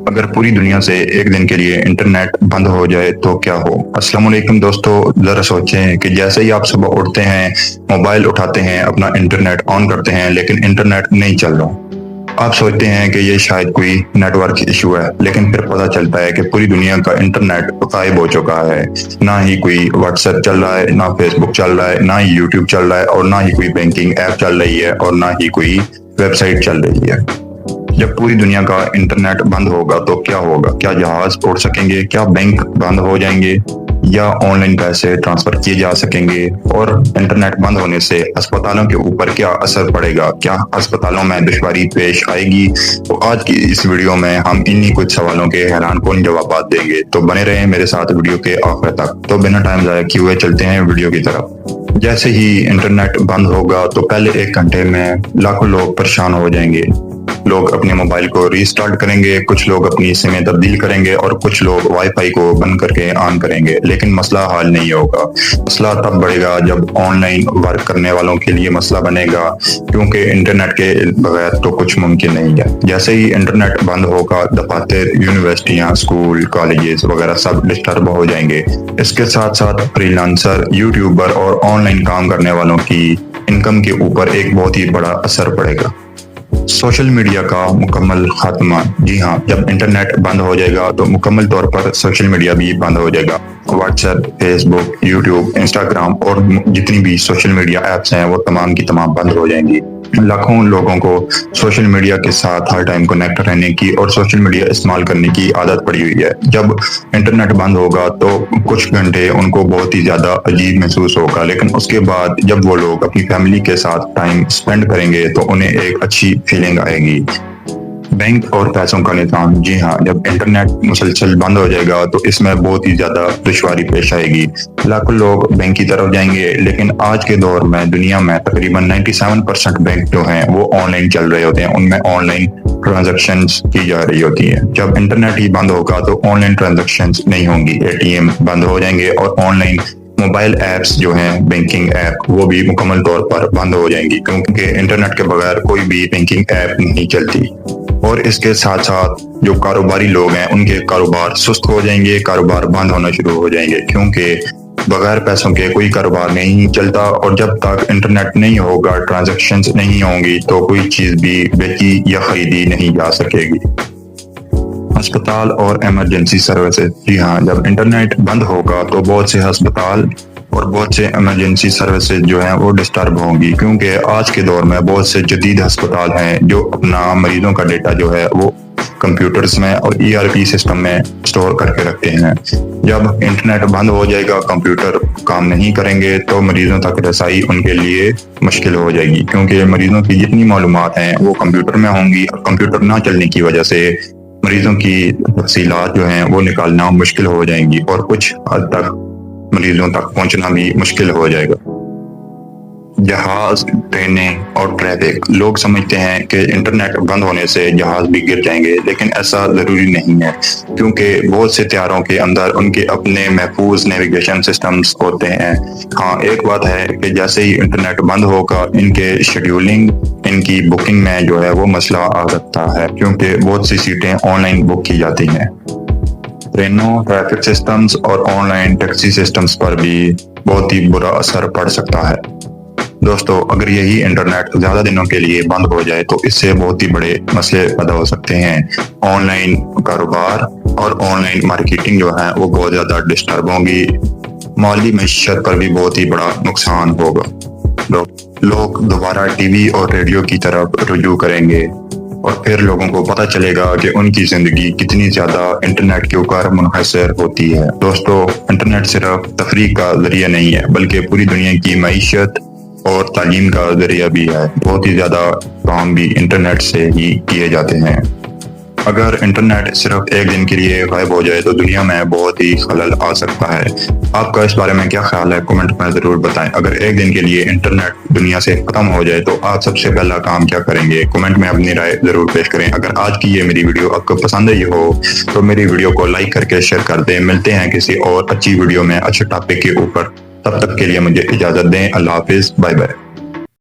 अगर पूरी दुनिया से एक दिन के लिए इंटरनेट बंद हो जाए तो क्या हो। अस्सलाम वालेकुम दोस्तों, जरा सोचें कि जैसे ही आप सुबह उठते हैं, मोबाइल उठाते हैं, अपना इंटरनेट ऑन करते हैं, लेकिन इंटरनेट नहीं चल रहा। आप सोचते हैं कि ये शायद कोई नेटवर्क इशू है, लेकिन फिर पता चलता है कि पूरी दुनिया का इंटरनेट गायब हो चुका है। ना ही कोई व्हाट्सएप चल रहा है, ना फेसबुक चल रहा है, ना ही यूट्यूब चल रहा है, और ना ही कोई बैंकिंग ऐप चल रही है, और ना ही कोई वेबसाइट चल रही है। जब पूरी दुनिया का इंटरनेट बंद होगा तो क्या होगा? क्या जहाज उड़ सकेंगे? क्या बैंक बंद हो जाएंगे? या ऑनलाइन पैसे ट्रांसफर किए जा सकेंगे? और इंटरनेट बंद होने से अस्पतालों के ऊपर क्या असर पड़ेगा? क्या अस्पतालों में दुश्वारी पेश आएगी? तो आज की इस वीडियो में हम इन्हीं कुछ सवालों के हैरान कुन जवाब देंगे। तो बने रहें मेरे साथ वीडियो के आखिर तक। तो बिना टाइम ज़ाया किए हुए चलते हैं वीडियो की तरफ। जैसे ही इंटरनेट बंद होगा तो पहले 1 घंटे में लाखों लोग परेशान हो जाएंगे। लोग अपने मोबाइल को रीस्टार्ट करेंगे, कुछ लोग अपनी सिमें तब्दील करेंगे, और कुछ लोग वाईफाई को बंद करके ऑन करेंगे। लेकिन मसला हल नहीं होगा। मसला तब बढ़ेगा जब ऑनलाइन वर्क करने वालों के लिए मसला बनेगा, क्योंकि इंटरनेट के बगैर तो कुछ मुमकिन नहीं है। जैसे ही इंटरनेट बंद होगा, दफातर, यूनिवर्सिटियां, स्कूल, कॉलेजेस वगैरह सब डिस्टर्ब हो जाएंगे। इसके साथ साथ फ्रीलांसर, यूट्यूबर और ऑनलाइन काम करने वालों की इनकम के ऊपर एक बहुत ही बड़ा असर पड़ेगा। सोशल मीडिया का मुकम्मल खात्मा। जी हाँ, जब इंटरनेट बंद हो जाएगा तो मुकम्मल तौर पर सोशल मीडिया भी बंद हो जाएगा। व्हाट्सएप, फेसबुक, यूट्यूब, इंस्टाग्राम और जितनी भी सोशल मीडिया ऐप्स हैं वो तमाम की तमाम बंद हो जाएंगी। लाखों लोगों को सोशल मीडिया के साथ हर टाइम कनेक्ट रहने की और सोशल मीडिया इस्तेमाल करने की आदत पड़ी हुई है। जब इंटरनेट बंद होगा तो कुछ घंटे उनको बहुत ही ज्यादा अजीब महसूस होगा, लेकिन उसके बाद जब वो लोग अपनी फैमिली के साथ टाइम स्पेंड करेंगे तो उन्हें एक अच्छी फीलिंग आएगी। बैंक और पैसों का निजाम। जी हाँ, जब इंटरनेट मुसलसल बंद हो जाएगा तो इसमें बहुत ही ज्यादा दुश्वारी पेश आएगी। लाखों लोग बैंक की तरफ जाएंगे, लेकिन आज के दौर में दुनिया में तकरीबन 97% बैंक जो हैं वो ऑनलाइन चल रहे होते हैं। उनमें ऑनलाइन ट्रांजैक्शंस की जा रही होती है। जब इंटरनेट ही बंद होगा तो ऑनलाइन ट्रांजैक्शंस नहीं होंगी, एटीएम बंद हो जाएंगे, और ऑनलाइन मोबाइल ऐप्स जो हैं, बैंकिंग ऐप, वो भी मुकम्मल तौर पर बंद हो जाएंगी, क्योंकि इंटरनेट के बगैर कोई भी बैंकिंग ऐप नहीं चलती। और इसके साथ साथ जो कारोबारी लोग हैं उनके कारोबार सुस्त हो जाएंगे, कारोबार बंद होना शुरू हो जाएंगे, क्योंकि बगैर पैसों के कोई कारोबार नहीं चलता। और जब तक इंटरनेट नहीं होगा, ट्रांजैक्शंस नहीं होंगी, तो कोई चीज भी बेची या खरीदी नहीं जा सकेगी। अस्पताल और इमरजेंसी सर्विसेज। जी हाँ, जब इंटरनेट बंद होगा तो बहुत से अस्पताल और बहुत से इमरजेंसी सर्विसेज जो हैं वो डिस्टर्ब होंगी, क्योंकि आज के दौर में बहुत से जदीद अस्पताल हैं जो अपना मरीजों का डेटा जो है वो कंप्यूटर्स में और ईआरपी सिस्टम में स्टोर करके रखते हैं। जब इंटरनेट बंद हो जाएगा, कंप्यूटर काम नहीं करेंगे, तो मरीजों तक रसाई उनके लिए मुश्किल हो जाएगी, क्योंकि मरीजों की जितनी मालूमात हैं वो कंप्यूटर में होंगी, और कंप्यूटर ना चलने की वजह से मरीजों की तफसीलात जो हैं वो निकालना मुश्किल हो जाएंगी, और कुछ हद तक मरीजों तक पहुंचना भी मुश्किल हो जाएगा। जहाज, ट्रेनें और ट्रैफिक। लोग समझते हैं कि इंटरनेट बंद होने से जहाज भी गिर जाएंगे, लेकिन ऐसा जरूरी नहीं है, क्योंकि बहुत से त्यारों के अंदर उनके अपने महफूज नेविगेशन सिस्टम्स होते हैं। हाँ, एक बात है कि जैसे ही इंटरनेट बंद होगा, इनके शेड्यूलिंग, इनकी बुकिंग में जो है वो मसला आ सकता है, क्योंकि बहुत सी सीटें ऑनलाइन बुक की जाती हैं। ट्रेनों, ट्रैफिक सिस्टम्स और ऑनलाइन टैक्सी सिस्टम्स पर भी बहुत ही बुरा असर पड़ सकता है। दोस्तों, अगर यही इंटरनेट ज्यादा दिनों के लिए बंद हो जाए तो इससे बहुत ही बड़े मसले पैदा हो सकते हैं। ऑनलाइन कारोबार और ऑनलाइन मार्केटिंग जो है वो बहुत ज्यादा डिस्टर्ब होंगी। माली मईशत पर भी बहुत ही बड़ा नुकसान होगा। लोग दोबारा टीवी और रेडियो की तरफ रुजू करेंगे, और फिर लोगों को पता चलेगा कि उनकी जिंदगी कितनी ज्यादा इंटरनेट के ऊपर मुनहसर होती है। दोस्तों, इंटरनेट सिर्फ तफरीह का जरिया नहीं है, बल्कि पूरी दुनिया की मईशत और तालीम का जरिया भी है। बहुत ही ज्यादा काम भी इंटरनेट से ही किए जाते हैं। अगर इंटरनेट सिर्फ एक दिन के लिए गायब हो जाए तो दुनिया में बहुत ही खलल आ सकता है। आपका इस बारे में क्या ख्याल है? कमेंट में जरूर बताएं। अगर एक दिन के लिए इंटरनेट दुनिया से खत्म हो जाए तो आप सबसे पहला काम क्या करेंगे? कमेंट में अपनी राय जरूर पेश करें। अगर आज की ये मेरी वीडियो आपको पसंद आई हो तो मेरी वीडियो को लाइक करके शेयर कर दें। मिलते हैं किसी और अच्छी वीडियो में अच्छे टॉपिक के ऊपर। तब तक के लिए मुझे इजाजत दें। अल्लाह हाफिज, बाय बाय।